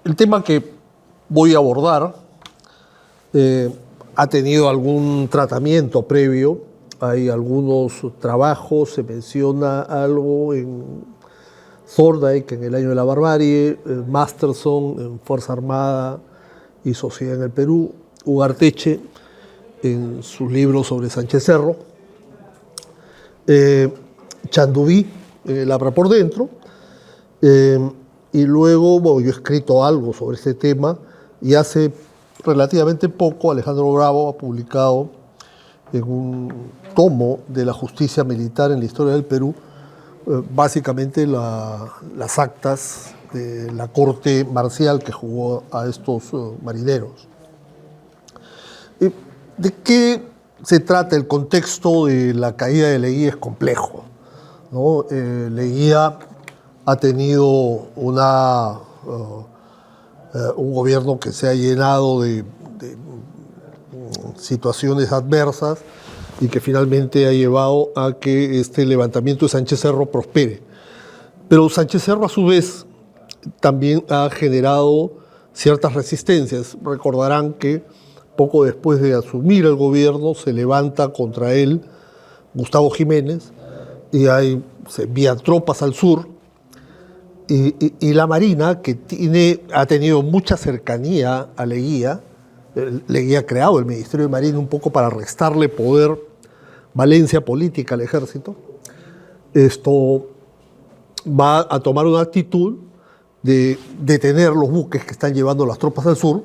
El tema que voy a abordar ha tenido algún tratamiento previo, hay algunos trabajos, se menciona algo en Thorndike en El año de la barbarie, Masterson en Fuerza Armada y Sociedad en el Perú, Ugarteche en sus libros sobre Sánchez Cerro, Chandubí en El Abra por Dentro, y luego, bueno, yo he escrito algo sobre este tema y hace relativamente poco Alejandro Bravo ha publicado en un tomo de la justicia militar en la historia del Perú, básicamente las actas de la corte marcial que jugó a estos marineros. ¿De qué se trata? El contexto de la caída de Leguía es complejo, ¿no? Leguía ha tenido un gobierno que se ha llenado de situaciones adversas y que finalmente ha llevado a que este levantamiento de Sánchez Cerro prospere. Pero Sánchez Cerro, a su vez, también ha generado ciertas resistencias. Recordarán que poco después de asumir el gobierno se levanta contra él Gustavo Jiménez y se envían tropas al sur. Y la Marina, que ha tenido mucha cercanía a Leguía, Leguía ha creado el Ministerio de Marina un poco para restarle poder, valencia política al ejército, esto va a tomar una actitud de detener los buques que están llevando las tropas al sur,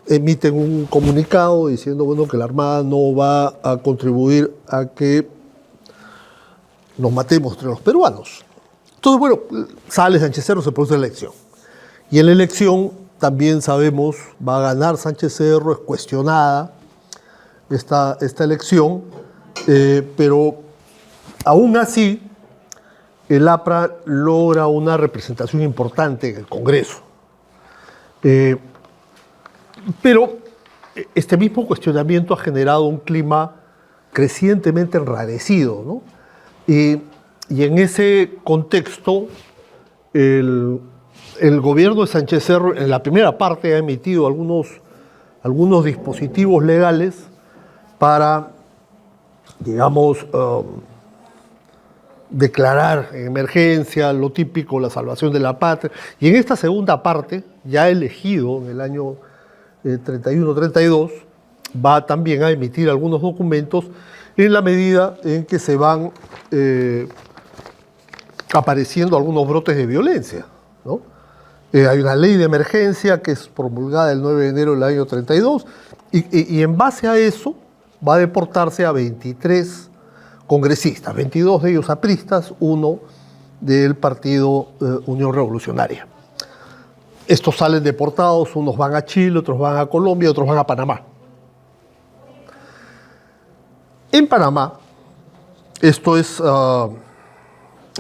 emiten un comunicado diciendo bueno, que la Armada no va a contribuir a que nos matemos entre los peruanos. Entonces, bueno, sale Sánchez Cerro, se produce la elección. Y en la elección, también sabemos, va a ganar Sánchez Cerro, es cuestionada esta elección, pero aún así, el APRA logra una representación importante en el Congreso. Pero este mismo cuestionamiento ha generado un clima crecientemente enrarecido, ¿no? Y en ese contexto, el gobierno de Sánchez Cerro, en la primera parte, ha emitido algunos dispositivos legales para, digamos, declarar en emergencia, lo típico, la salvación de la patria. Y en esta segunda parte, ya elegido en el año 31-32, va también a emitir algunos documentos en la medida en que se van apareciendo algunos brotes de violencia, ¿no? Hay una ley de emergencia que es promulgada el 9 de enero del año 32 y en base a eso va a deportarse a 23 congresistas, 22 de ellos apristas, uno del partido Unión Revolucionaria. Estos salen deportados, unos van a Chile, otros van a Colombia, otros van a Panamá. En Panamá, esto es...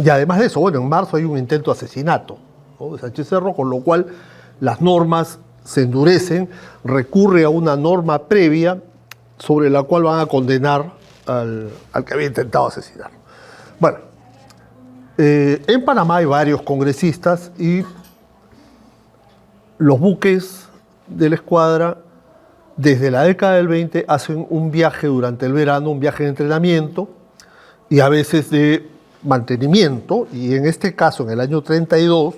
y además de eso, bueno, en marzo hay un intento de asesinato, ¿no?, de Sánchez Cerro, con lo cual las normas se endurecen, recurre a una norma previa sobre la cual van a condenar al que había intentado asesinar. Bueno, en Panamá hay varios congresistas y los buques de la escuadra desde la década del 20 hacen un viaje durante el verano, un viaje de entrenamiento y a veces de mantenimiento, y en este caso, en el año 32,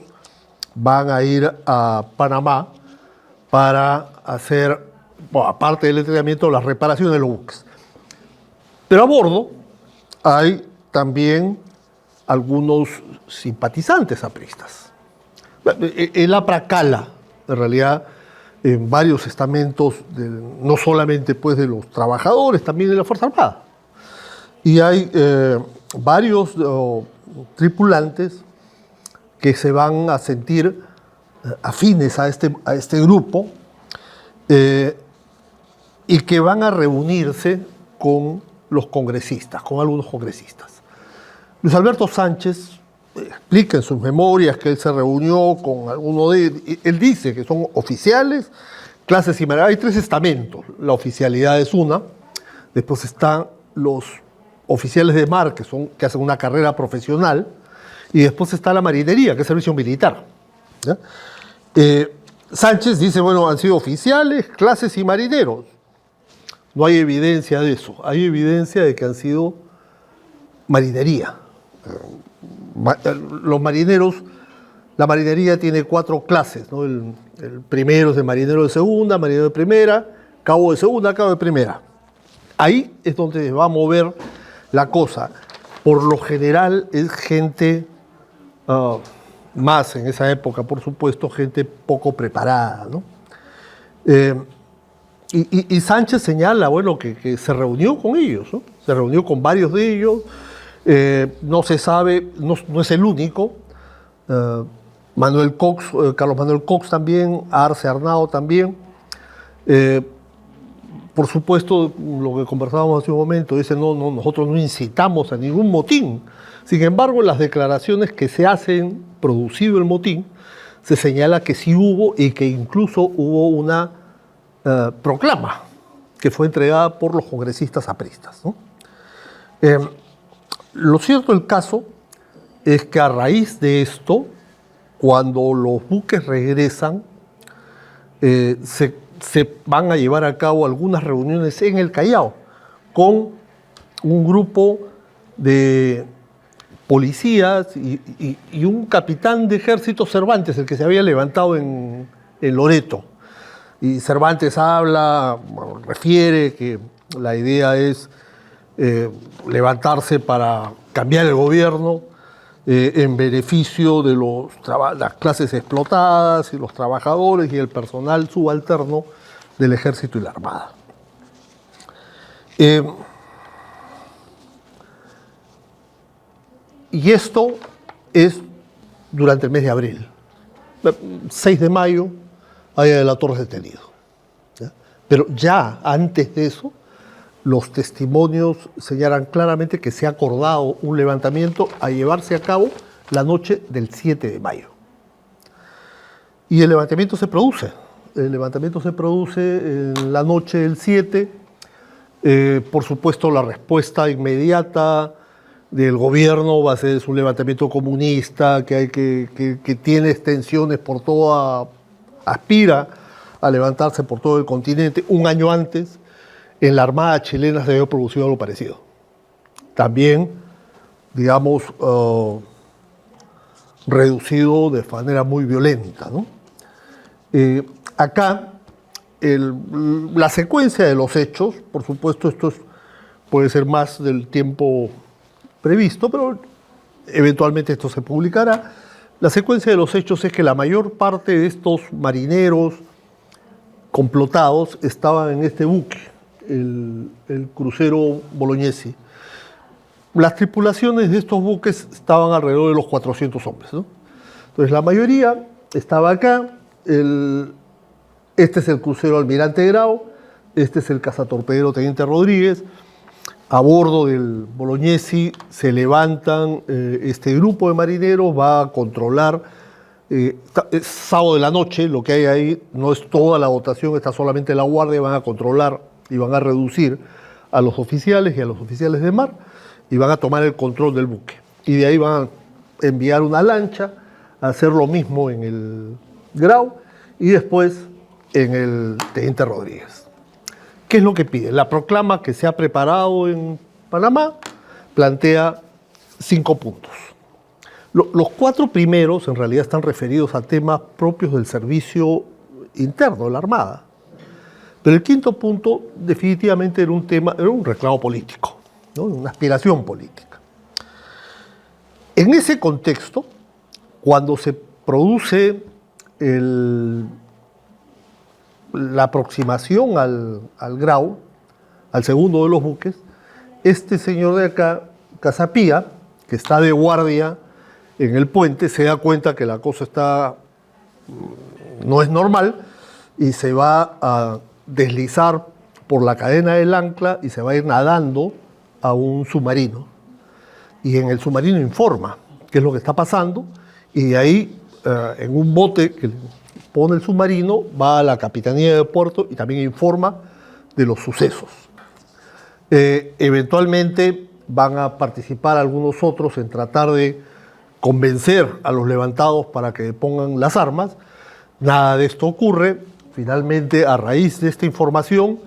van a ir a Panamá para hacer, bueno, aparte del entrenamiento, las reparaciones de los buques. Pero a bordo hay también algunos simpatizantes apristas. El APRA cala, en realidad, en varios estamentos, no solamente pues, de los trabajadores, también de la Fuerza Armada. Y hay varios tripulantes que se van a sentir afines a este grupo y que van a reunirse con los congresistas, con algunos congresistas. Luis Alberto Sánchez explica en sus memorias que él se reunió con alguno de ellos. Él dice que son oficiales, clases y maneras. Hay tres estamentos. La oficialidad es una, después están los oficiales de mar, que hacen una carrera profesional, y después está la marinería, que es servicio militar, ¿ya? Sánchez dice, bueno, han sido oficiales, clases y marineros. No hay evidencia de eso. Hay evidencia de que han sido marinería. Los marineros, la marinería tiene 4 clases, ¿no? El primero es de marinero de segunda, marinero de primera, cabo de segunda, cabo de primera. Ahí es donde se va a mover la cosa. Por lo general es gente, más en esa época, por supuesto, gente poco preparada, ¿no? Y Sánchez señala, bueno, que se reunió con ellos, ¿no? Se reunió con varios de ellos, no se sabe, no es el único. Manuel Cox, Carlos Manuel Cox también, Arce Arnao también. Por supuesto, lo que conversábamos hace un momento, dice, nosotros no incitamos a ningún motín. Sin embargo, en las declaraciones que se hacen, producido el motín, se señala que sí hubo y que incluso hubo una proclama que fue entregada por los congresistas apristas, ¿no? Lo cierto del caso es que a raíz de esto, cuando los buques regresan, se van a llevar a cabo algunas reuniones en el Callao con un grupo de policías y un capitán de ejército, Cervantes, el que se había levantado en Loreto. Y Cervantes habla, bueno, refiere que la idea es levantarse para cambiar el gobierno en beneficio de las clases explotadas y los trabajadores y el personal subalterno del ejército y la armada. Y esto es durante el mes de abril. 6 de mayo, Aya de la Torre es detenido, ¿ya? Pero ya antes de eso, los testimonios señalan claramente que se ha acordado un levantamiento a llevarse a cabo la noche del 7 de mayo. Y el levantamiento se produce. El levantamiento se produce en la noche del 7. Por supuesto, la respuesta inmediata del gobierno va a ser un levantamiento comunista que tiene extensiones por toda, aspira a levantarse por todo el continente. Un año antes, en la Armada chilena se había producido algo parecido. También, digamos, reducido de manera muy violenta, ¿no? Acá, la secuencia de los hechos, por supuesto, puede ser más del tiempo previsto, pero eventualmente esto se publicará. La secuencia de los hechos es que la mayor parte de estos marineros complotados estaban en este buque, el crucero Bolognesi. Las tripulaciones de estos buques estaban alrededor de los 400 hombres, ¿no? Entonces la mayoría estaba acá. Este es el crucero Almirante Grau, este es el cazatorpedero Teniente Rodríguez. A bordo del Bolognesi se levantan este grupo de marineros, va a controlar. Es sábado de la noche, lo que hay ahí no es toda la dotación, está solamente la guardia, van a controlar y van a reducir a los oficiales y a los oficiales de mar y van a tomar el control del buque. Y de ahí van a enviar una lancha a hacer lo mismo en el Grau y después en el Teniente Rodríguez. ¿Qué es lo que pide? La proclama que se ha preparado en Panamá plantea 5 puntos. Los 4 primeros en realidad están referidos a temas propios del servicio interno de la Armada. Pero el 5.º punto definitivamente era un reclamo político, ¿no? Una aspiración política. En ese contexto, cuando se produce la aproximación al Grau, al segundo de los buques, este señor de acá, Casapía, que está de guardia en el puente, se da cuenta que la cosa no es normal y se va a deslizar por la cadena del ancla y se va a ir nadando a un submarino. Y en el submarino informa qué es lo que está pasando y de ahí, en un bote que pone el submarino, va a la Capitanía de Puerto y también informa de los sucesos. Eventualmente van a participar algunos otros en tratar de convencer a los levantados para que pongan las armas Nada de esto ocurre. Finalmente, a raíz de esta información,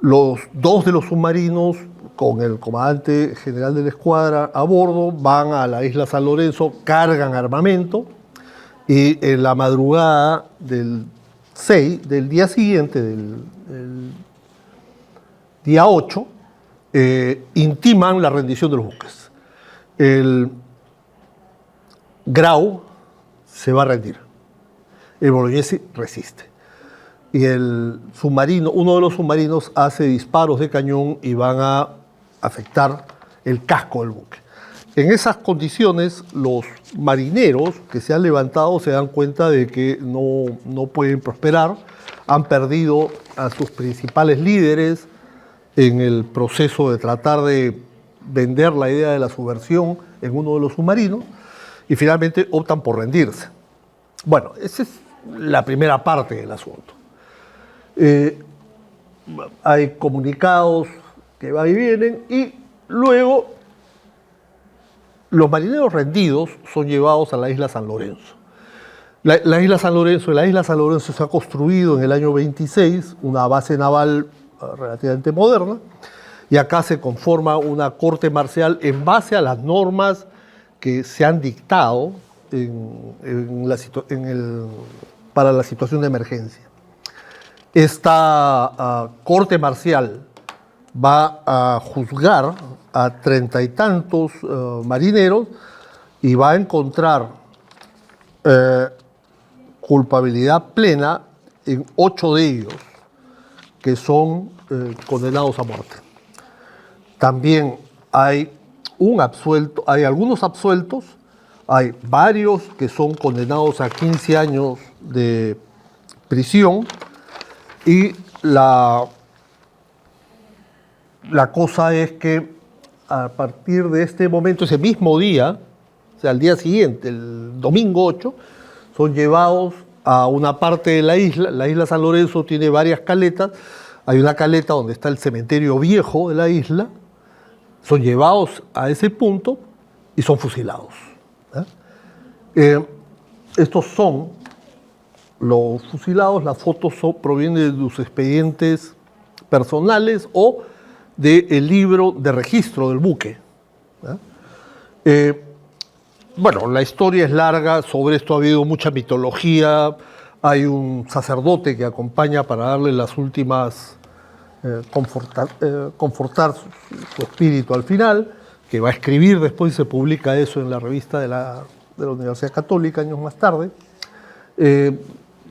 los dos de los submarinos, con el comandante general de la escuadra a bordo, van a la isla San Lorenzo, cargan armamento y en la madrugada del 6, del día siguiente, del día 8, intiman la rendición de los buques. El Grau se va a rendir. El Bolognesi resiste. Y el submarino, uno de los submarinos hace disparos de cañón y van a afectar el casco del buque. En esas condiciones, los marineros que se han levantado se dan cuenta de que no pueden prosperar, han perdido a sus principales líderes en el proceso de tratar de vender la idea de la subversión en uno de los submarinos y finalmente optan por rendirse. Bueno, esa es la primera parte del asunto. Hay comunicados que van y vienen y luego los marineros rendidos son llevados a la isla San Lorenzo. La isla San Lorenzo se ha construido en el año 26, una base naval relativamente moderna, y acá se conforma una corte marcial en base a las normas que se han dictado para la situación de emergencia. Esta corte marcial va a juzgar a 30 y tantos marineros y va a encontrar culpabilidad plena en 8 de ellos, que son condenados a muerte. También hay algunos absueltos, hay varios que son condenados a 15 años de prisión y la cosa es que a partir de este momento, ese mismo día, o sea, al día siguiente, el domingo 8, son llevados a una parte de la isla San Lorenzo tiene varias caletas, hay una caleta donde está el cementerio viejo de la isla, son llevados a ese punto y son fusilados. Estos son los fusilados, las fotos provienen de sus expedientes personales o del libro de registro del buque. Bueno, la historia es larga, sobre esto ha habido mucha mitología, hay un sacerdote que acompaña para darle las últimas, confortar su espíritu al final, que va a escribir después y se publica eso en la revista de la Universidad Católica años más tarde.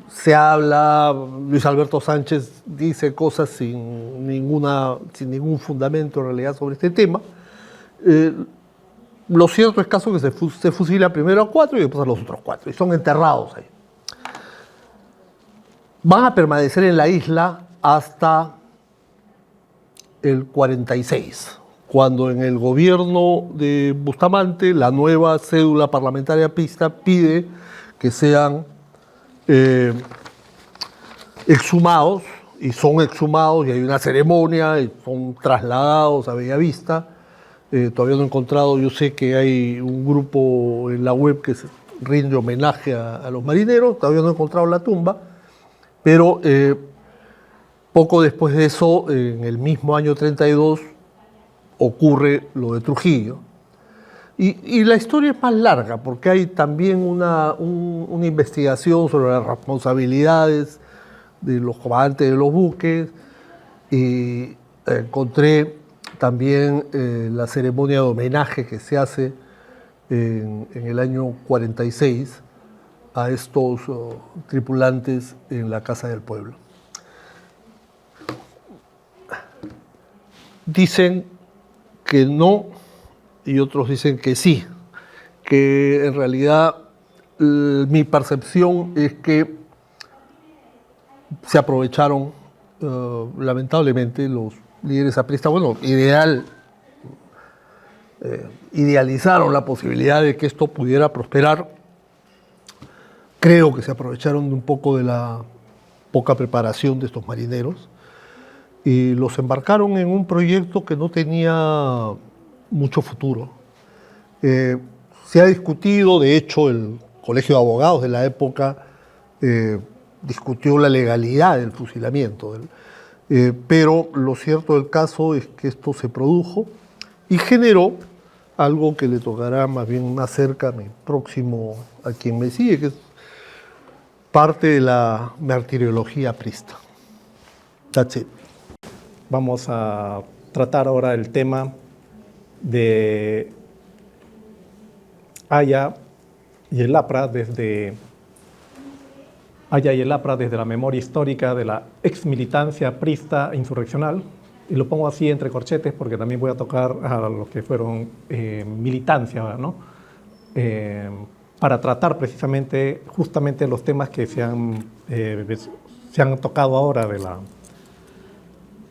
Se habla, Luis Alberto Sánchez dice cosas sin ningún fundamento en realidad sobre este tema. Lo cierto es que se fusila primero a 4 y después a los otros 4, y son enterrados ahí. Van a permanecer en la isla hasta el 46, cuando en el gobierno de Bustamante la nueva cédula parlamentaria pide que sean exhumados, y son exhumados y hay una ceremonia y son trasladados a Bellavista. Todavía no he encontrado, yo sé que hay un grupo en la web que rinde homenaje a los marineros, todavía no he encontrado la tumba, pero poco después de eso, en el mismo año 32, ocurre lo de Trujillo. Y la historia es más larga, porque hay también una investigación sobre las responsabilidades de los comandantes de los buques, y encontré también la ceremonia de homenaje que se hace en el año 46 a estos tripulantes en la Casa del Pueblo. Dicen que no y otros dicen que sí, que en realidad mi percepción es que se aprovecharon lamentablemente los líderes apristas. Bueno, idealizaron la posibilidad de que esto pudiera prosperar. Creo que se aprovecharon de un poco de la poca preparación de estos marineros y los embarcaron en un proyecto que no tenía mucho futuro. Se ha discutido, de hecho, el Colegio de Abogados de la época discutió la legalidad del fusilamiento. Pero lo cierto del caso es que esto se produjo y generó algo que le tocará más bien más cerca, próximo a quien me sigue, que es parte de la martiriología aprista. That's it. Vamos a tratar ahora el tema de Haya y el APRA desde la memoria histórica de la exmilitancia aprista insurreccional, y lo pongo así entre corchetes porque también voy a tocar a los que fueron militancia, ¿no? Para tratar precisamente, justamente los temas que se han tocado ahora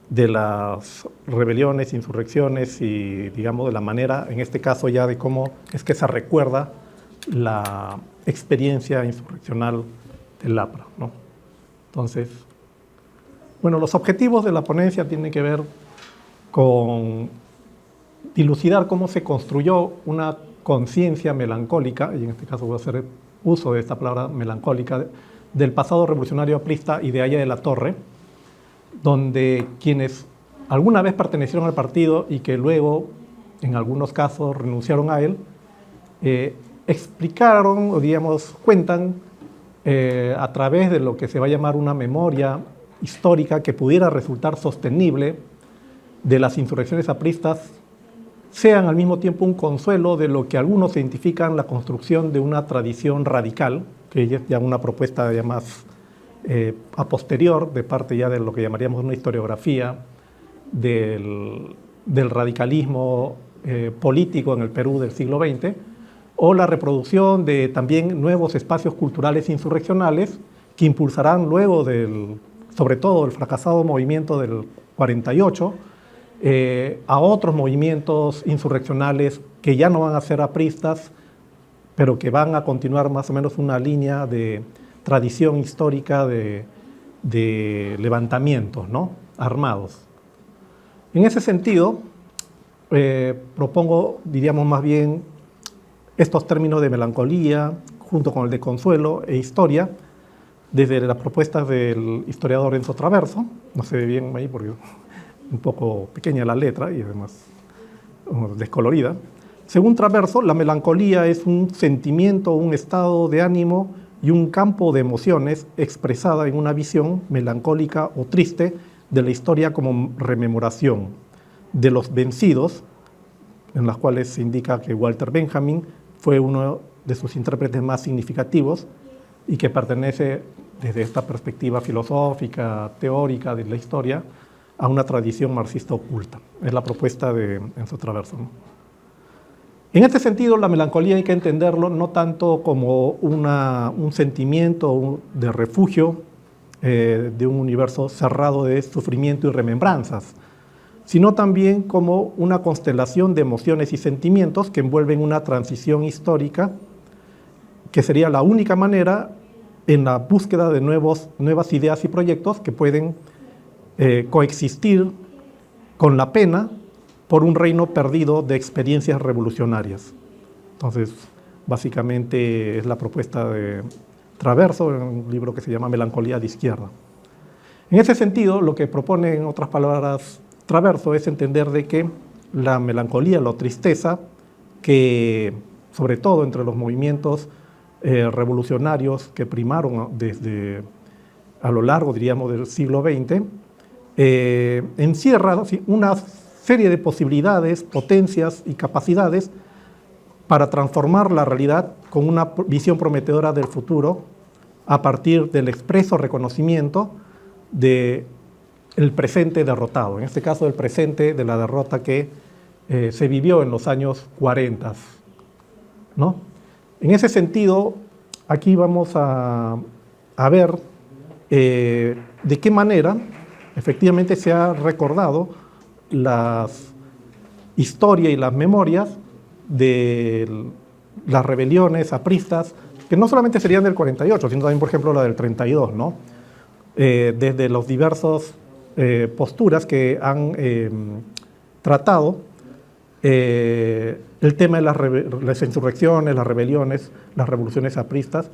de las rebeliones, insurrecciones y, digamos, de la manera, en este caso ya de cómo es que se recuerda la experiencia insurreccional del APRA, ¿no? Entonces, bueno, los objetivos de la ponencia tienen que ver con dilucidar cómo se construyó una conciencia melancólica, y en este caso voy a hacer uso de esta palabra melancólica, del pasado revolucionario aprista y de Haya de la Torre, donde quienes alguna vez pertenecieron al partido y que luego, en algunos casos, renunciaron a él, explicaron, o digamos, cuentan a través de lo que se va a llamar una memoria histórica que pudiera resultar sostenible de las insurrecciones apristas, sean al mismo tiempo un consuelo de lo que algunos identifican la construcción de una tradición radical, que es ya una propuesta ya más a posterior, de parte ya de lo que llamaríamos una historiografía del radicalismo político en el Perú del siglo XX, o la reproducción de también nuevos espacios culturales insurreccionales que impulsarán luego sobre todo el fracasado movimiento del 48, a otros movimientos insurreccionales que ya no van a ser apristas, pero que van a continuar más o menos una línea de tradición histórica de levantamientos, ¿no?, armados. En ese sentido, propongo, diríamos más bien, estos términos de melancolía, junto con el de consuelo e historia, desde las propuestas del historiador Enzo Traverso. No se ve bien ahí porque es un poco pequeña la letra y además descolorida. Según Traverso, la melancolía es un sentimiento, un estado de ánimo y un campo de emociones expresada en una visión melancólica o triste de la historia como rememoración de los vencidos, en las cuales se indica que Walter Benjamin fue uno de sus intérpretes más significativos y que pertenece, desde esta perspectiva filosófica, teórica de la historia, a una tradición marxista oculta. Es la propuesta de Enzo Traverso, ¿no? En este sentido, la melancolía hay que entenderlo no tanto como un sentimiento de refugio de un universo cerrado de sufrimiento y remembranzas, sino también como una constelación de emociones y sentimientos que envuelven una transición histórica que sería la única manera en la búsqueda de nuevas ideas y proyectos que pueden coexistir con la pena por un reino perdido de experiencias revolucionarias. Entonces, básicamente es la propuesta de Traverso en un libro que se llama Melancolía de Izquierda. En ese sentido, lo que propone, en otras palabras, Traverso es entender de que la melancolía, la tristeza, que sobre todo entre los movimientos revolucionarios que primaron desde a lo largo, diríamos, del siglo XX, encierra una serie de posibilidades, potencias y capacidades para transformar la realidad con una visión prometedora del futuro a partir del expreso reconocimiento del presente derrotado, en este caso el presente de la derrota que se vivió en los años 40, ¿no? En ese sentido, aquí vamos a ver de qué manera efectivamente se ha recordado las historias y las memorias de las rebeliones apristas, que no solamente serían del 48, sino también, por ejemplo, la del 32, ¿no? Desde los diversos posturas que han tratado el tema de las insurrecciones, las rebeliones, las revoluciones apristas,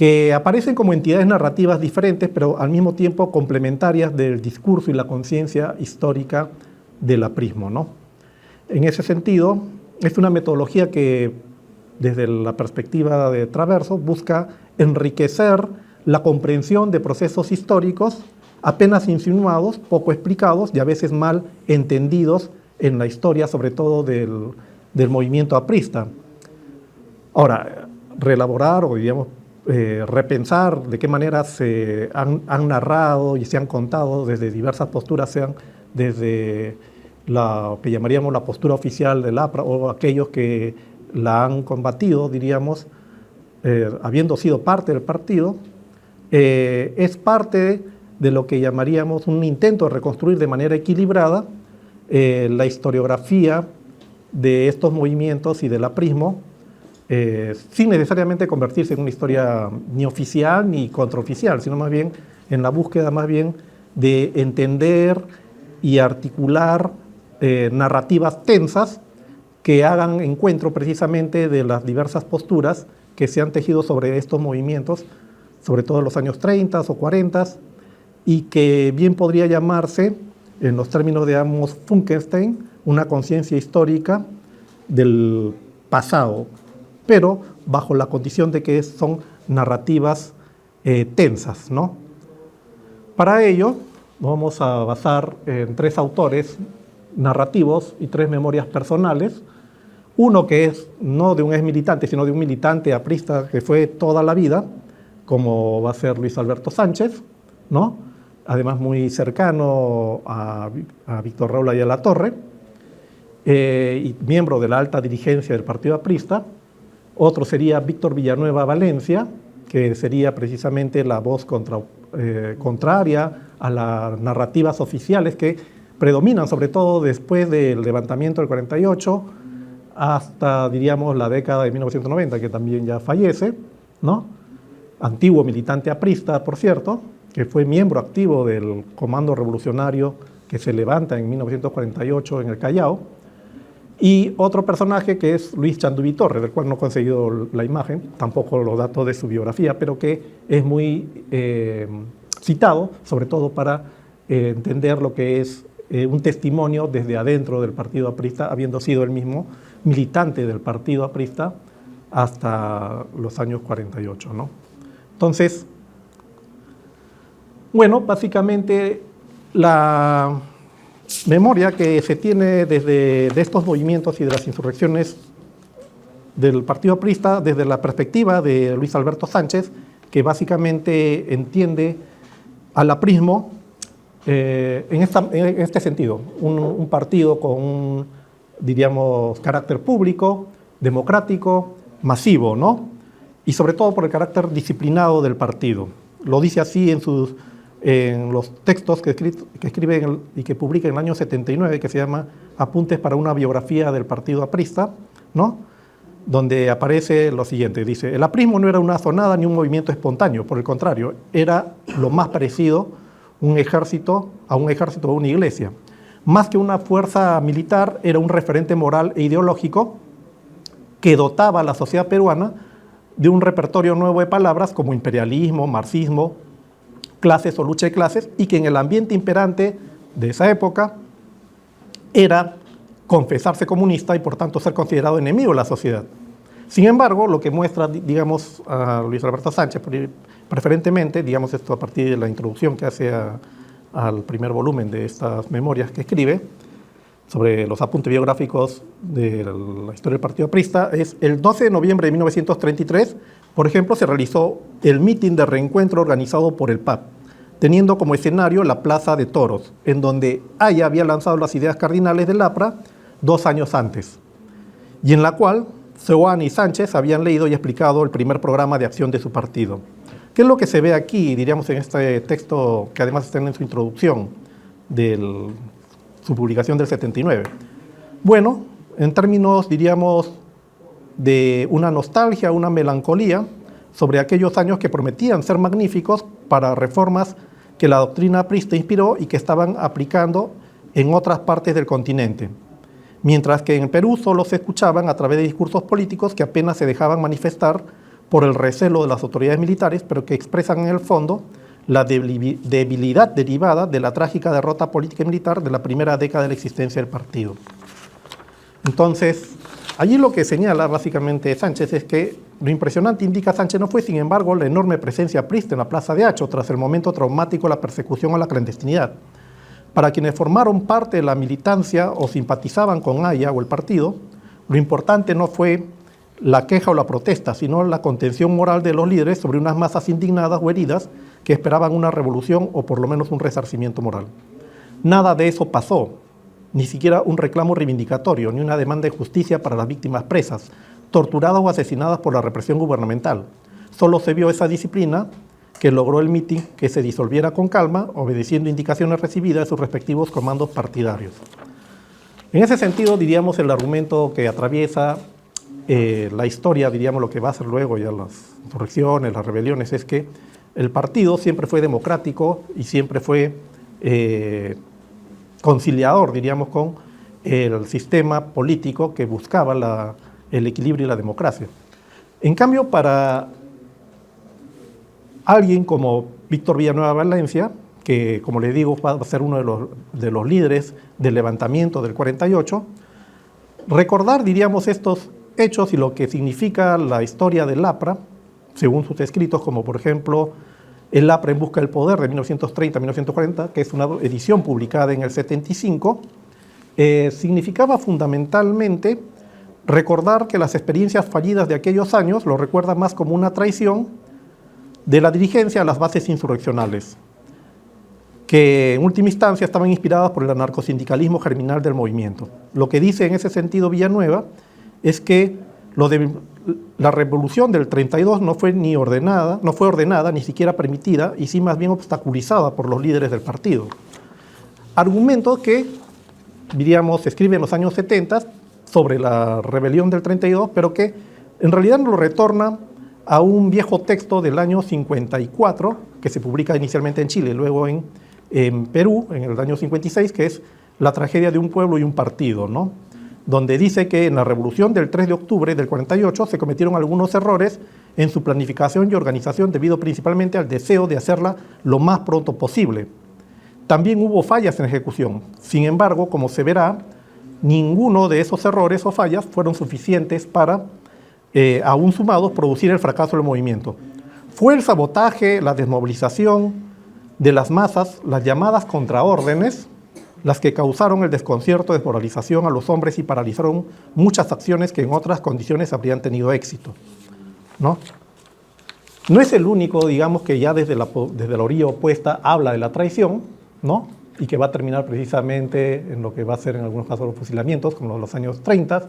que aparecen como entidades narrativas diferentes, pero al mismo tiempo complementarias del discurso y la conciencia histórica del aprismo, ¿no? En ese sentido, es una metodología que, desde la perspectiva de Traverso, busca enriquecer la comprensión de procesos históricos apenas insinuados, poco explicados y a veces mal entendidos en la historia, sobre todo del movimiento aprista. Ahora, reelaborar o, digamos, repensar de qué manera se han narrado y se han contado desde diversas posturas, sean desde lo que llamaríamos la postura oficial del APRA o aquellos que la han combatido, diríamos, habiendo sido parte del partido, es parte de lo que llamaríamos un intento de reconstruir de manera equilibrada la historiografía de estos movimientos y del aprismo, sin necesariamente convertirse en una historia ni oficial ni contraoficial, sino más bien en la búsqueda más bien de entender y articular narrativas tensas que hagan encuentro precisamente de las diversas posturas que se han tejido sobre estos movimientos, sobre todo en los años 30 o 40, y que bien podría llamarse, en los términos de Amos Funkenstein, una conciencia histórica del pasado, pero bajo la condición de que son narrativas tensas, ¿no? Para ello, vamos a basar en 3 autores narrativos y 3 memorias personales. Uno que es no de un ex militante, sino de un militante aprista que fue toda la vida, como va a ser Luis Alberto Sánchez, ¿no? Además muy cercano a Víctor Raúl Ayala Torre, y miembro de la alta dirigencia del partido aprista. Otro sería Víctor Villanueva Valencia, que sería precisamente la voz contraria a las narrativas oficiales que predominan, sobre todo después del levantamiento del 48, hasta, diríamos, la década de 1990, que también ya fallece, ¿no? Antiguo militante aprista, por cierto, que fue miembro activo del Comando Revolucionario que se levanta en 1948 en el Callao. Y otro personaje que es Luis Chanduví Torres, del cual no he conseguido la imagen, tampoco los datos de su biografía, pero que es muy citado, sobre todo para entender lo que es un testimonio desde adentro del partido aprista, habiendo sido el mismo militante del partido aprista hasta los años 48, ¿no? Entonces, bueno, básicamente la memoria que se tiene de estos movimientos y de las insurrecciones del partido aprista desde la perspectiva de Luis Alberto Sánchez, que básicamente entiende al aprismo en este sentido, un partido con un, diríamos, carácter público, democrático, masivo, ¿no? Y sobre todo por el carácter disciplinado del partido. Lo dice así en los textos que escribe y que publica en el año 79, que se llama Apuntes para una biografía del partido aprista, ¿no? Donde aparece lo siguiente, dice: el aprismo no era una azonada ni un movimiento espontáneo, por el contrario, era lo más parecido a un ejército o una iglesia. Más que una fuerza militar, era un referente moral e ideológico que dotaba a la sociedad peruana de un repertorio nuevo de palabras como imperialismo, marxismo, clases o lucha de clases, y que en el ambiente imperante de esa época era confesarse comunista y por tanto ser considerado enemigo de la sociedad. Sin embargo, lo que muestra, digamos, a Luis Alberto Sánchez, preferentemente, digamos esto a partir de la introducción que hace al primer volumen de estas memorias que escribe sobre los apuntes biográficos de la historia del partido aprista, es el 12 de noviembre de 1933, por ejemplo, se realizó el mitin de reencuentro organizado por el PAP, teniendo como escenario la Plaza de Toros, en donde Haya había lanzado las ideas cardinales del APRA 2 años antes, y en la cual Seoane y Sánchez habían leído y explicado el primer programa de acción de su partido. ¿Qué es lo que se ve aquí, diríamos, en este texto que además está en su introducción de su publicación del 79? Bueno, en términos, diríamos, de una nostalgia, una melancolía sobre aquellos años que prometían ser magníficos para reformas que la doctrina aprista inspiró y que estaban aplicando en otras partes del continente, mientras que en Perú solo se escuchaban a través de discursos políticos que apenas se dejaban manifestar por el recelo de las autoridades militares, pero que expresan en el fondo la debilidad derivada de la trágica derrota política y militar de la primera década de la existencia del partido. Entonces, allí lo que señala básicamente Sánchez es que lo impresionante, indica Sánchez, no fue sin embargo la enorme presencia aprista en la Plaza de Hacho tras el momento traumático de la persecución a la clandestinidad. Para quienes formaron parte de la militancia o simpatizaban con Haya o el partido, lo importante no fue la queja o la protesta, sino la contención moral de los líderes sobre unas masas indignadas o heridas que esperaban una revolución o por lo menos un resarcimiento moral. Nada de eso pasó, ni siquiera un reclamo reivindicatorio, ni una demanda de justicia para las víctimas presas, torturadas o asesinadas por la represión gubernamental. Solo se vio esa disciplina que logró el mitin que se disolviera con calma, obedeciendo indicaciones recibidas de sus respectivos comandos partidarios. En ese sentido, diríamos, el argumento que atraviesa la historia, diríamos, lo que va a ser luego ya las insurrecciones, las rebeliones, es que el partido siempre fue democrático y siempre fue conciliador, diríamos, con el sistema político que buscaba el equilibrio y la democracia. En cambio, para alguien como Víctor Villanueva Valencia, que, como le digo, va a ser uno de los líderes del levantamiento del 48, recordar, diríamos, estos hechos y lo que significa la historia del APRA, según sus escritos, como por ejemplo El APRA en busca del poder de 1930-1940, que es una edición publicada en el 75, significaba fundamentalmente recordar que las experiencias fallidas de aquellos años lo recuerdan más como una traición de la dirigencia a las bases insurreccionales, que en última instancia estaban inspiradas por el anarcosindicalismo germinal del movimiento. Lo que dice en ese sentido Villanueva es que la revolución del 32 no fue ordenada, ni siquiera permitida, y sí más bien obstaculizada por los líderes del partido. Argumento que, diríamos, se escribe en los años 70 sobre la rebelión del 32, pero que en realidad nos lo retorna a un viejo texto del año 54, que se publica inicialmente en Chile, luego en Perú, en el año 56, que es La tragedia de un pueblo y un partido, ¿no? Donde dice que en la revolución del 3 de octubre del 48 se cometieron algunos errores en su planificación y organización debido principalmente al deseo de hacerla lo más pronto posible. También hubo fallas en ejecución. Sin embargo, como se verá, ninguno de esos errores o fallas fueron suficientes para, aún sumados, producir el fracaso del movimiento. Fue el sabotaje, la desmovilización de las masas, las llamadas contraórdenes, las que causaron el desconcierto, desmoralización a los hombres y paralizaron muchas acciones que en otras condiciones habrían tenido éxito, ¿no? No es el único, digamos, que ya desde la orilla opuesta habla de la traición, ¿no? Y que va a terminar precisamente en lo que va a ser en algunos casos los fusilamientos, como los años 30,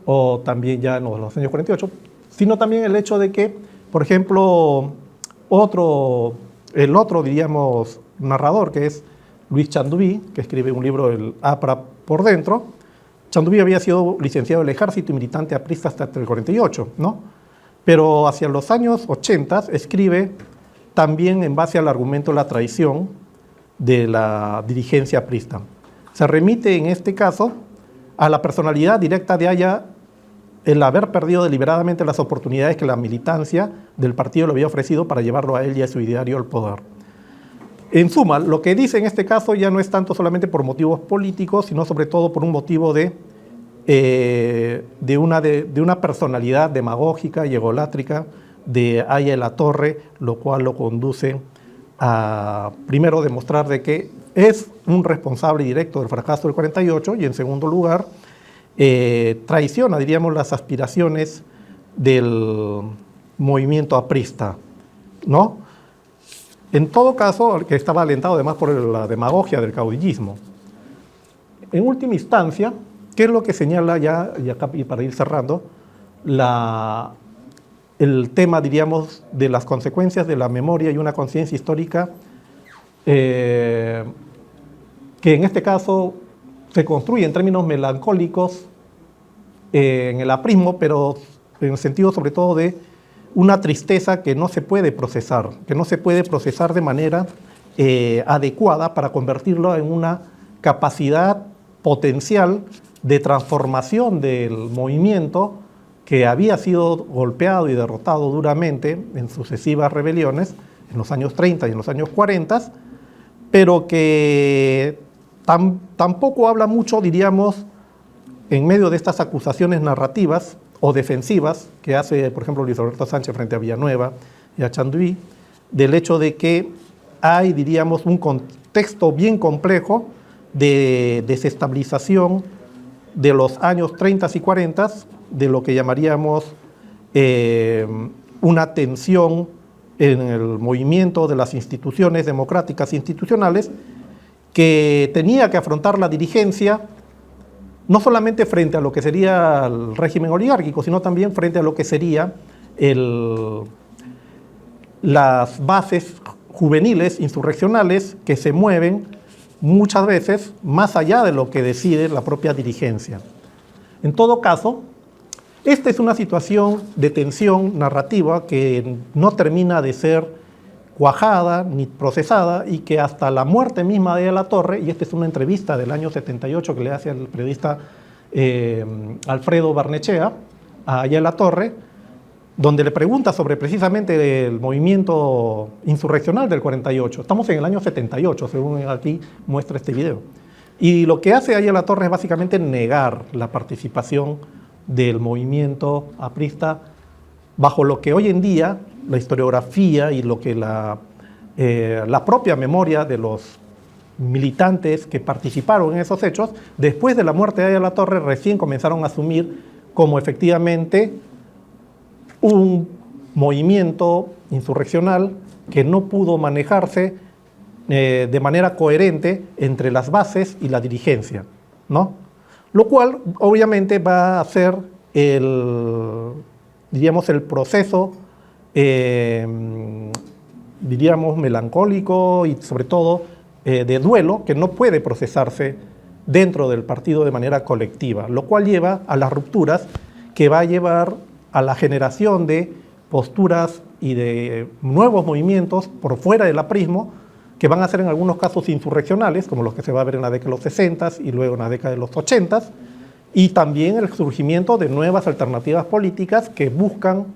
o también ya en los años 48, sino también el hecho de que, por ejemplo, el otro, diríamos, narrador, que es Luis Chanduví, que escribe un libro, El APRA por dentro. Chanduví había sido licenciado del ejército y militante aprista hasta el 48, ¿no? Pero hacia los años 80 escribe también en base al argumento de la traición de la dirigencia aprista. Se remite en este caso a la personalidad directa de Haya, el haber perdido deliberadamente las oportunidades que la militancia del partido le había ofrecido para llevarlo a él y a su ideario al poder. En suma, lo que dice en este caso ya no es tanto solamente por motivos políticos, sino sobre todo por un motivo de una personalidad demagógica y egolátrica de Haya de la Torre, lo cual lo conduce a, primero, demostrar de que es un responsable directo del fracaso del 48 y, en segundo lugar, traiciona, diríamos, las aspiraciones del movimiento aprista, ¿no? En todo caso, que estaba alentado además por la demagogia del caudillismo. En última instancia, ¿qué es lo que señala ya, y acá y para ir cerrando, el tema, diríamos, de las consecuencias de la memoria y una conciencia histórica que en este caso se construye en términos melancólicos en el aprismo, pero en el sentido sobre todo de una tristeza que no se puede procesar, de manera adecuada para convertirlo en una capacidad potencial de transformación del movimiento que había sido golpeado y derrotado duramente en sucesivas rebeliones en los años 30 y en los años 40, pero que tampoco habla mucho, diríamos, en medio de estas acusaciones narrativas o defensivas que hace, por ejemplo, Luis Roberto Sánchez frente a Villanueva y a Chanduí, del hecho de que hay, diríamos, un contexto bien complejo de desestabilización de los años 30 y 40, de lo que llamaríamos una tensión en el movimiento de las instituciones democráticas e institucionales que tenía que afrontar la dirigencia no solamente frente a lo que sería el régimen oligárquico, sino también frente a lo que sería las bases juveniles, insurreccionales, que se mueven muchas veces más allá de lo que decide la propia dirigencia. En todo caso, esta es una situación de tensión narrativa que no termina de ser cuajada ni procesada y que hasta la muerte misma de La Torre, y esta es una entrevista del año 78 que le hace al periodista Alfredo Barnechea a La Torre, donde le pregunta sobre precisamente el movimiento insurreccional del 48. Estamos en el año 78, según aquí muestra este video. Y lo que hace La Torre es básicamente negar la participación del movimiento aprista bajo lo que hoy en día la historiografía y lo que la propia memoria de los militantes que participaron en esos hechos, después de la muerte de La Torre, recién comenzaron a asumir como efectivamente un movimiento insurreccional que no pudo manejarse de manera coherente entre las bases y la dirigencia, ¿no? Lo cual obviamente va a ser diríamos, el proceso, diríamos, melancólico y sobre todo de duelo que no puede procesarse dentro del partido de manera colectiva, lo cual lleva a las rupturas que va a llevar a la generación de posturas y de nuevos movimientos por fuera del aprismo, que van a ser en algunos casos insurreccionales, como los que se va a ver en la década de los 60 y luego en la década de los 80, y también el surgimiento de nuevas alternativas políticas que buscan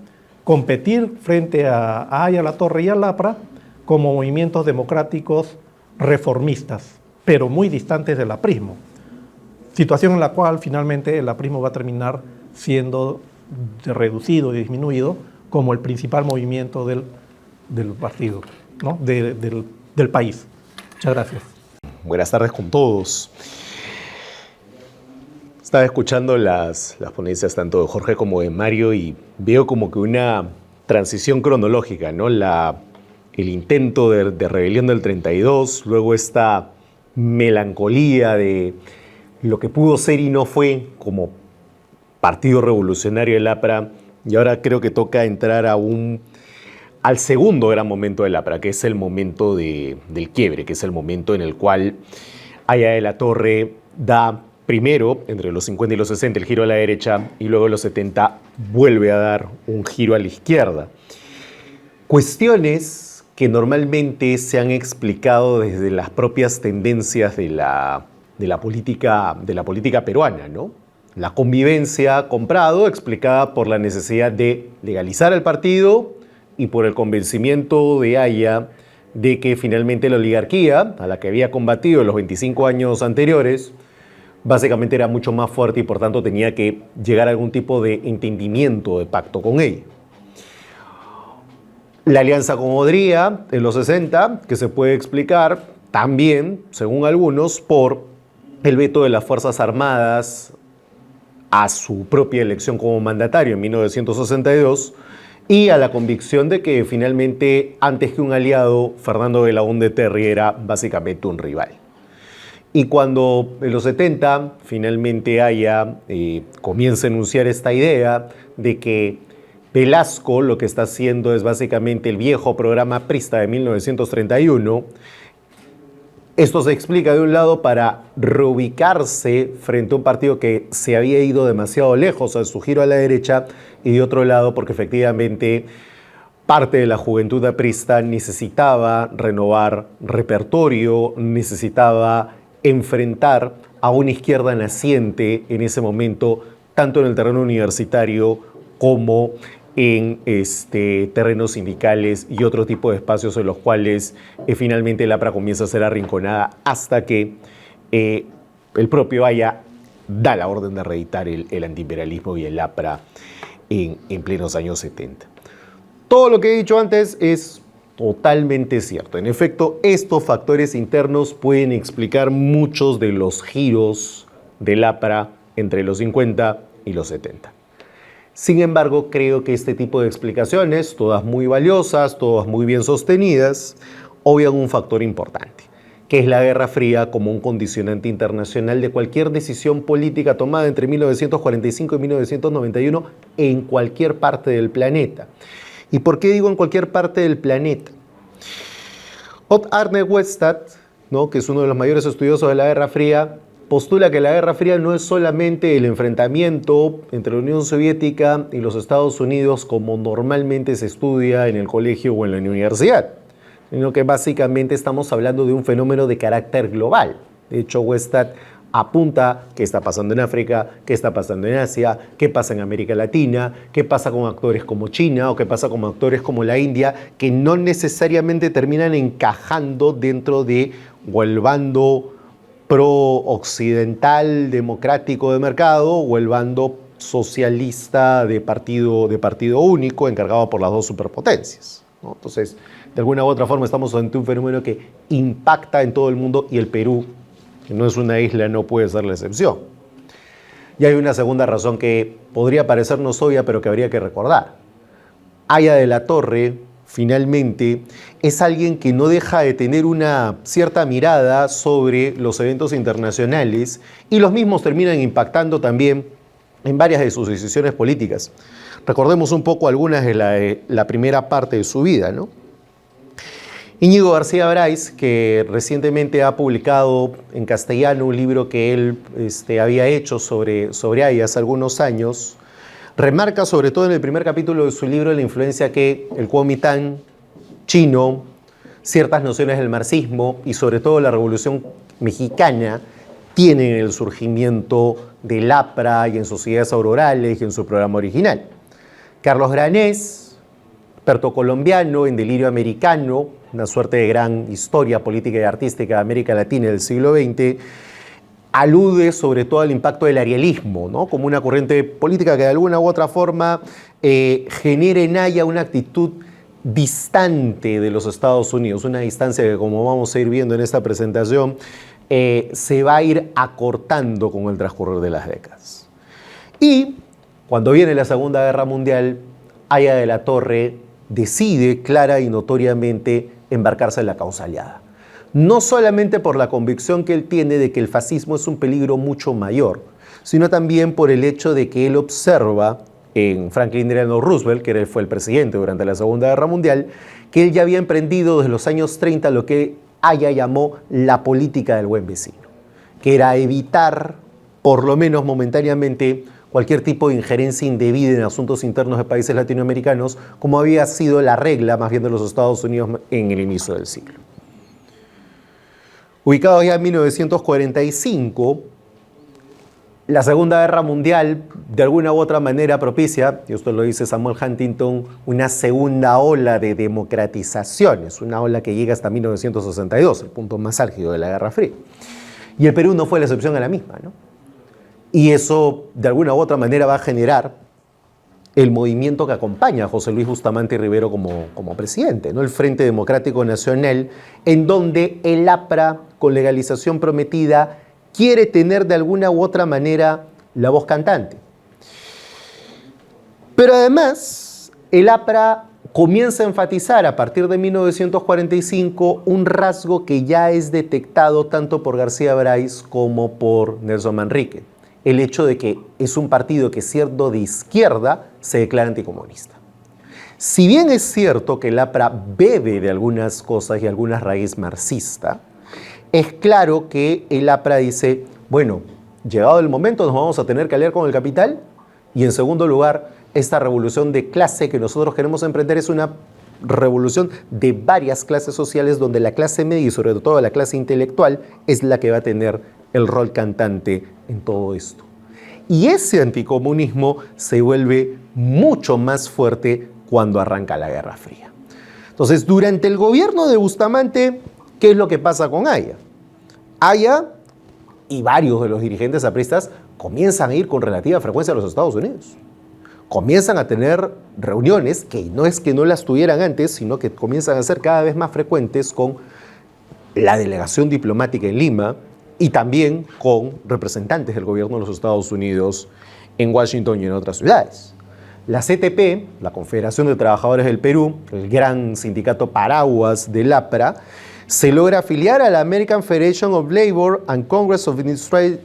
competir frente a La Torre y a Lapra como movimientos democráticos reformistas, pero muy distantes del aprismo. Situación en la cual finalmente el aprismo va a terminar siendo reducido y disminuido como el principal movimiento del partido, ¿no? del país. Muchas gracias. Buenas tardes con todos. Estaba escuchando las ponencias tanto de Jorge como de Mario y veo como que una transición cronológica, ¿no? El intento de rebelión del 32, luego esta melancolía de lo que pudo ser y no fue como Partido Revolucionario del APRA, y ahora creo que toca entrar al segundo gran momento del APRA, que es el momento del quiebre, que es el momento en el cual Aya de la Torre da primero, entre los 50 y los 60, el giro a la derecha, y luego en los 70 vuelve a dar un giro a la izquierda. Cuestiones que normalmente se han explicado desde las propias tendencias de la política peruana, ¿no? La convivencia con Prado, explicada por la necesidad de legalizar el partido y por el convencimiento de Aya de que finalmente la oligarquía, a la que había combatido en los 25 años anteriores, básicamente era mucho más fuerte y por tanto tenía que llegar a algún tipo de entendimiento, de pacto con ella. La alianza con Odría en los 60, que se puede explicar también, según algunos, por el veto de las Fuerzas Armadas a su propia elección como mandatario en 1962 y a la convicción de que finalmente, antes que un aliado, Fernando Belaúnde Terry era básicamente un rival. Y cuando en los 70 finalmente Aya comienza a enunciar esta idea de que Velasco lo que está haciendo es básicamente el viejo programa aprista de 1931, esto se explica de un lado para reubicarse frente a un partido que se había ido demasiado lejos a su giro a la derecha, y de otro lado porque efectivamente parte de la juventud aprista necesitaba renovar repertorio, necesitaba enfrentar a una izquierda naciente en ese momento, tanto en el terreno universitario como en terrenos sindicales y otro tipo de espacios en los cuales finalmente el APRA comienza a ser arrinconada hasta que el propio Haya da la orden de reeditar el antiimperialismo y el APRA en plenos años 70. Todo lo que he dicho antes es totalmente cierto. En efecto, estos factores internos pueden explicar muchos de los giros del APRA entre los 50 y los 70. Sin embargo, creo que este tipo de explicaciones, todas muy valiosas, todas muy bien sostenidas, obvian un factor importante, que es la Guerra Fría como un condicionante internacional de cualquier decisión política tomada entre 1945 y 1991 en cualquier parte del planeta. ¿Y por qué digo en cualquier parte del planeta? Odd-Arne Westad, ¿no?, que es uno de los mayores estudiosos de la Guerra Fría, postula que la Guerra Fría no es solamente el enfrentamiento entre la Unión Soviética y los Estados Unidos como normalmente se estudia en el colegio o en la universidad, sino que básicamente estamos hablando de un fenómeno de carácter global. De hecho, Westad apunta qué está pasando en África, qué está pasando en Asia, qué pasa en América Latina, qué pasa con actores como China o qué pasa con actores como la India, que no necesariamente terminan encajando dentro de o el bando pro-occidental democrático de mercado o el bando socialista de partido único encargado por las dos superpotencias, ¿no? Entonces, de alguna u otra forma estamos ante un fenómeno que impacta en todo el mundo y el Perú, que no es una isla, no puede ser la excepción. Y hay una segunda razón que podría parecernos obvia, pero que habría que recordar. Haya de la Torre, finalmente, es alguien que no deja de tener una cierta mirada sobre los eventos internacionales y los mismos terminan impactando también en varias de sus decisiones políticas. Recordemos un poco algunas de la primera parte de su vida, ¿no? Íñigo García Brais, que recientemente ha publicado en castellano un libro que él había hecho sobre Haya hace algunos años, remarca sobre todo en el primer capítulo de su libro la influencia que el Kuomintang chino, ciertas nociones del marxismo y sobre todo la Revolución Mexicana tienen en el surgimiento del APRA y en sus ideas aurorales y en su programa original. Carlos Granés, experto colombiano en delirio americano, una suerte de gran historia política y artística de América Latina del siglo XX, alude sobre todo al impacto del arielismo, ¿no?, como una corriente política que de alguna u otra forma genera en Haya una actitud distante de los Estados Unidos, una distancia que, como vamos a ir viendo en esta presentación, se va a ir acortando con el transcurrir de las décadas. Y cuando viene la Segunda Guerra Mundial, Haya de la Torre decide clara y notoriamente embarcarse en la causa aliada. No solamente por la convicción que él tiene de que el fascismo es un peligro mucho mayor, sino también por el hecho de que él observa en Franklin Delano Roosevelt, que fue el presidente durante la Segunda Guerra Mundial, que él ya había emprendido desde los años 30 lo que Haya llamó la política del buen vecino, que era evitar, por lo menos momentáneamente, cualquier tipo de injerencia indebida en asuntos internos de países latinoamericanos, como había sido la regla más bien de los Estados Unidos en el inicio del siglo. Ubicados ya en 1945, la Segunda Guerra Mundial de alguna u otra manera propicia, y esto lo dice Samuel Huntington, una segunda ola de democratizaciones, una ola que llega hasta 1962, el punto más álgido de la Guerra Fría. Y el Perú no fue la excepción a la misma, ¿no? Y eso de alguna u otra manera va a generar el movimiento que acompaña a José Luis Bustamante Rivero como presidente, ¿no?, el Frente Democrático Nacional, en donde el APRA, con legalización prometida, quiere tener de alguna u otra manera la voz cantante. Pero además, el APRA comienza a enfatizar a partir de 1945 un rasgo que ya es detectado tanto por García Brais como por Nelson Manrique: el hecho de que es un partido que, siendo de izquierda, se declara anticomunista. Si bien es cierto que el APRA bebe de algunas cosas y algunas raíces marxistas, es claro que el APRA dice, bueno, llegado el momento nos vamos a tener que aliar con el capital, y en segundo lugar, esta revolución de clase que nosotros queremos emprender es una revolución de varias clases sociales, donde la clase media y sobre todo la clase intelectual es la que va a tener el rol cantante en todo esto. y ese anticomunismo se vuelve mucho más fuerte cuando arranca la Guerra Fría. Entonces, durante el gobierno de Bustamante, ¿qué es lo que pasa con Haya? Haya y varios de los dirigentes apristas comienzan a ir con relativa frecuencia a los Estados Unidos. Comienzan a tener reuniones que no es que no las tuvieran antes, sino que comienzan a ser cada vez más frecuentes con la delegación diplomática en Lima y también con representantes del gobierno de los Estados Unidos en Washington y en otras ciudades. La CTP, la Confederación de Trabajadores del Perú, el gran sindicato paraguas del APRA, se logra afiliar a la American Federation of Labor and Congress of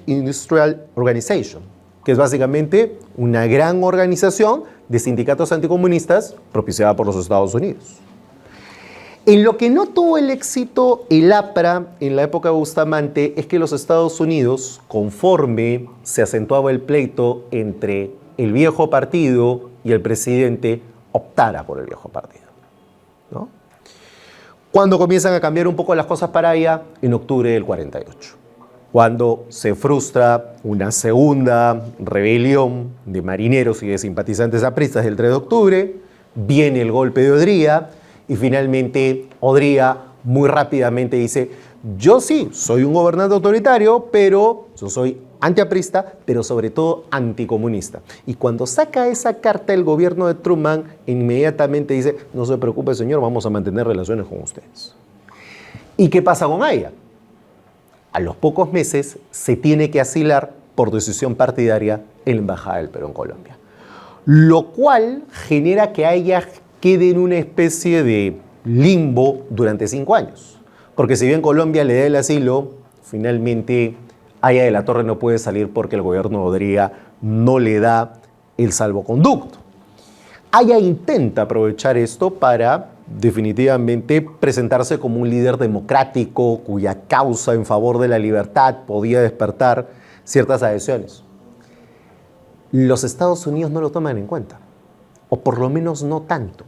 Industrial Organization, que es básicamente una gran organización de sindicatos anticomunistas propiciada por los Estados Unidos. En lo que no tuvo el éxito el APRA en la época de Bustamante es que los Estados Unidos, conforme se acentuaba el pleito entre el viejo partido y el presidente, optara por el viejo partido, ¿no? Cuando comienzan a cambiar un poco las cosas para allá, en octubre del 48, cuando se frustra una segunda rebelión de marineros y de simpatizantes apristas del 3 de octubre, viene el golpe de Odría y finalmente Odría muy rápidamente dice: yo sí, soy un gobernante autoritario, pero yo soy antiaprista, pero sobre todo anticomunista. Y cuando saca esa carta el gobierno de Truman, inmediatamente dice: no se preocupe, señor, vamos a mantener relaciones con ustedes. ¿Y qué pasa con Haya? A los pocos meses se tiene que asilar por decisión partidaria en la Embajada del Perú en Colombia. Lo cual genera que Haya quede en una especie de limbo durante 5 años. Porque si bien Colombia le da el asilo, finalmente Haya de la Torre no puede salir porque el gobierno de Odría no le da el salvoconducto. Haya intenta aprovechar esto para definitivamente presentarse como un líder democrático cuya causa en favor de la libertad podía despertar ciertas adhesiones. Los Estados Unidos no lo toman en cuenta, o por lo menos no tanto.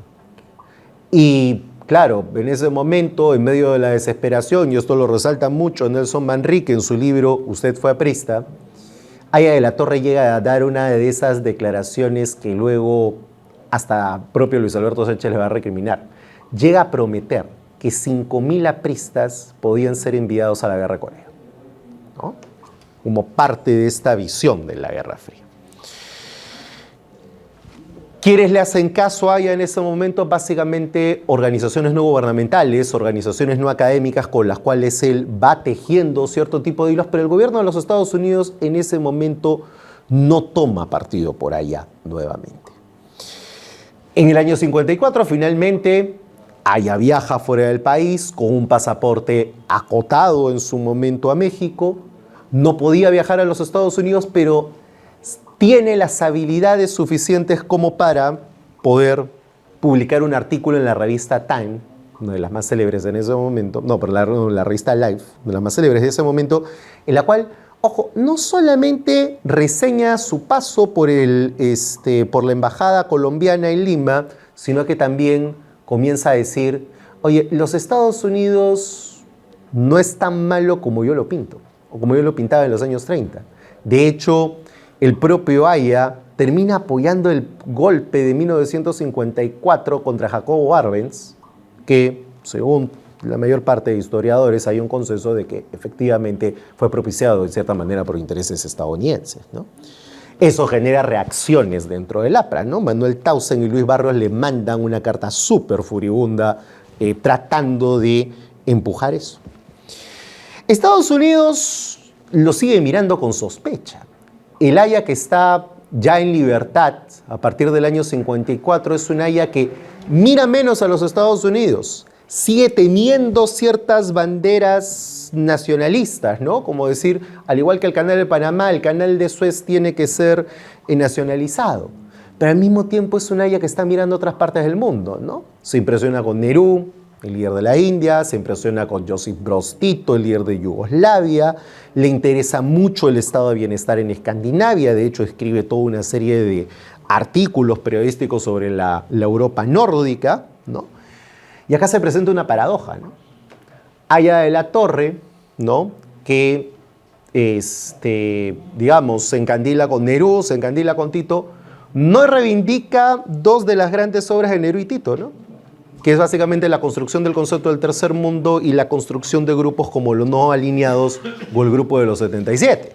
Y claro, en ese momento, en medio de la desesperación, y esto lo resalta mucho Nelson Manrique en su libro Usted fue aprista, Haya de la Torre llega a dar una de esas declaraciones que luego hasta propio Luis Alberto Sánchez le va a recriminar. Llega a prometer que 5.000 apristas podían ser enviados a la Guerra de Corea, ¿no? Como parte de esta visión de la Guerra Fría. ¿Quiénes le hacen caso a Haya en ese momento? Básicamente organizaciones no gubernamentales, organizaciones no académicas con las cuales él va tejiendo cierto tipo de hilos, pero el gobierno de los Estados Unidos en ese momento no toma partido por Haya nuevamente. En el año 54, finalmente, Haya viaja fuera del país con un pasaporte acotado en su momento a México. No podía viajar a los Estados Unidos, pero tiene las habilidades suficientes como para poder publicar un artículo en la revista Time, una de las más célebres en ese momento, no, pero la revista Life, de las más célebres de ese momento, en la cual, ojo, no solamente reseña su paso por la embajada colombiana en Lima, sino que también comienza a decir: oye, los Estados Unidos no es tan malo como yo lo pinto, o como yo lo pintaba en los años 30. De hecho, el propio Haya termina apoyando el golpe de 1954 contra Jacobo Arbenz, que, según la mayor parte de historiadores, hay un consenso de que efectivamente fue propiciado de cierta manera por intereses estadounidenses, ¿no? Eso genera reacciones dentro del APRA, ¿no? Manuel Tausen y Luis Barrios le mandan una carta súper furibunda tratando de empujar eso. Estados Unidos lo sigue mirando con sospecha. El Haya que está ya en libertad a partir del año 54 es un Haya que mira menos a los Estados Unidos, sigue teniendo ciertas banderas nacionalistas, ¿no? Como decir, al igual que el canal de Panamá, el canal de Suez tiene que ser nacionalizado. Pero al mismo tiempo es un Haya que está mirando otras partes del mundo, ¿no? Se impresiona con Nehru, el líder de la India, se impresiona con Josip Broz Tito, el líder de Yugoslavia, le interesa mucho el estado de bienestar en Escandinavia, de hecho escribe toda una serie de artículos periodísticos sobre la Europa nórdica, ¿no? Y acá se presenta una paradoja, ¿no? Haya de la Torre, ¿no?, que digamos, se encandila con Nerú, se encandila con Tito, no reivindica dos de las grandes obras de Nerú y Tito, ¿no? Que es básicamente la construcción del concepto del tercer mundo y la construcción de grupos como los no alineados o el grupo de los 77,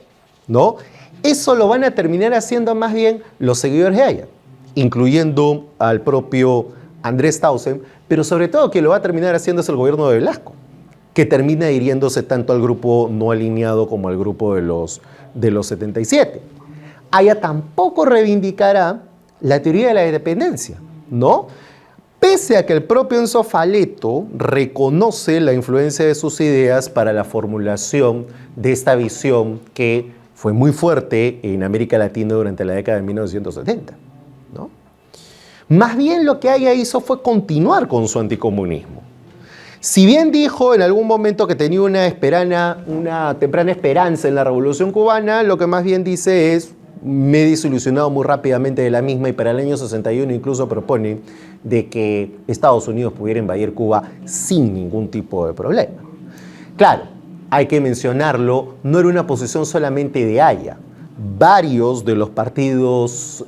¿no? Eso lo van a terminar haciendo más bien los seguidores de Haya, incluyendo al propio Andrés Tausen, pero sobre todo quien lo va a terminar haciendo es el gobierno de Velasco, que termina hiriéndose tanto al grupo no alineado como al grupo de los 77. Haya tampoco reivindicará la teoría de la independencia, ¿no? Pese a que el propio Enzo Faleto reconoce la influencia de sus ideas para la formulación de esta visión que fue muy fuerte en América Latina durante la década de 1970, ¿no? Más bien lo que Haya hizo fue continuar con su anticomunismo. Si bien dijo en algún momento que tenía una temprana esperanza en la Revolución Cubana, lo que más bien dice es: me he desilusionado muy rápidamente de la misma, y para el año 61 incluso propone de que Estados Unidos pudiera invadir Cuba sin ningún tipo de problema. Claro, hay que mencionarlo, no era una posición solamente de Haya. Varios de los partidos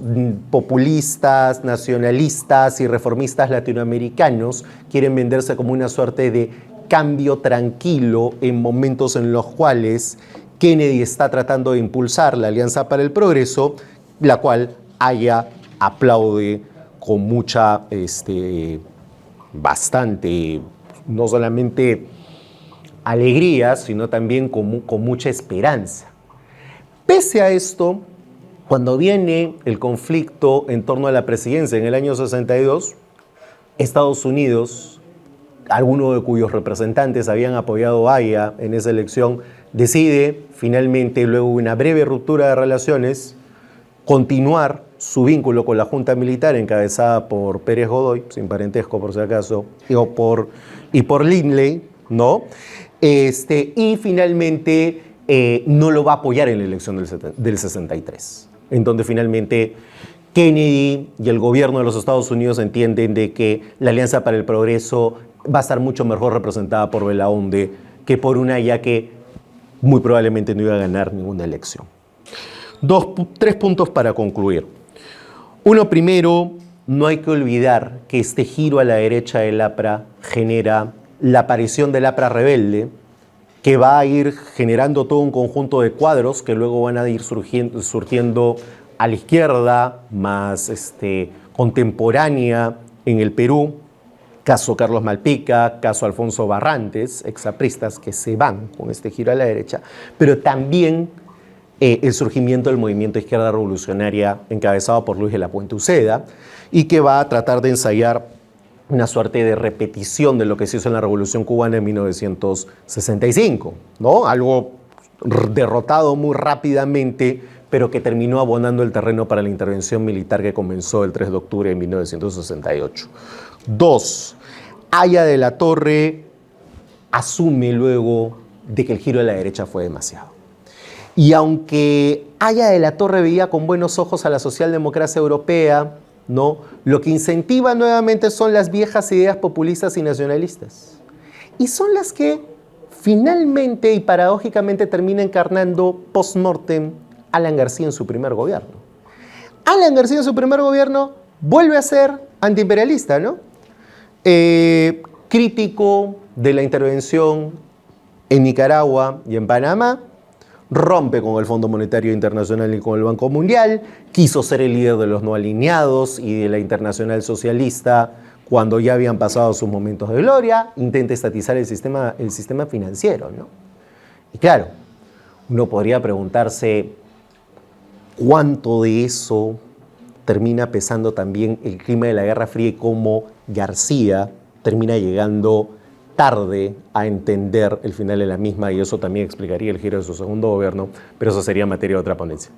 populistas, nacionalistas y reformistas latinoamericanos quieren venderse como una suerte de cambio tranquilo en momentos en los cuales Kennedy está tratando de impulsar la Alianza para el Progreso, la cual Haya aplaude con mucha, bastante, no solamente alegría, sino también con mucha esperanza. Pese a esto, cuando viene el conflicto en torno a la presidencia en el año 62, Estados Unidos, algunos de cuyos representantes habían apoyado a Haya en esa elección, decide finalmente, luego de una breve ruptura de relaciones, continuar su vínculo con la Junta Militar encabezada por Pérez Godoy, sin parentesco por si acaso, y por Lindley, ¿no? Y finalmente no lo va a apoyar en la elección del 63, en donde finalmente Kennedy y el gobierno de los Estados Unidos entienden de que la Alianza para el Progreso va a estar mucho mejor representada por Belaunde que por una Haya que muy probablemente no iba a ganar ninguna elección. Tres puntos para concluir. Uno, primero, no hay que olvidar que este giro a la derecha del APRA genera la aparición del APRA rebelde, que va a ir generando todo un conjunto de cuadros que luego van a ir surgiendo a la izquierda, más contemporánea en el Perú, caso Carlos Malpica, caso Alfonso Barrantes, exapristas que se van con este giro a la derecha, pero también el surgimiento del movimiento Izquierda Revolucionaria encabezado por Luis de la Puente Uceda, y que va a tratar de ensayar una suerte de repetición de lo que se hizo en la Revolución Cubana en 1965, ¿no? Algo derrotado muy rápidamente, pero que terminó abonando el terreno para la intervención militar que comenzó el 3 de octubre de 1968. Dos, Haya de la Torre asume luego de que el giro a la derecha fue demasiado. Y aunque Haya de la Torre veía con buenos ojos a la socialdemocracia europea, ¿no?, lo que incentiva nuevamente son las viejas ideas populistas y nacionalistas. Y son las que finalmente y paradójicamente termina encarnando post-mortem Alan García en su primer gobierno. Alan García en su primer gobierno vuelve a ser antiimperialista, ¿no? Crítico de la intervención en Nicaragua y en Panamá, rompe con el Fondo Monetario Internacional y con el Banco Mundial, quiso ser el líder de los no alineados y de la Internacional Socialista cuando ya habían pasado sus momentos de gloria, intenta estatizar el sistema financiero, ¿no? Y claro, uno podría preguntarse cuánto de eso termina pesando también el clima de la Guerra Fría y cómo García termina llegando tarde a entender el final de la misma, y eso también explicaría el giro de su segundo gobierno, pero eso sería materia de otra ponencia.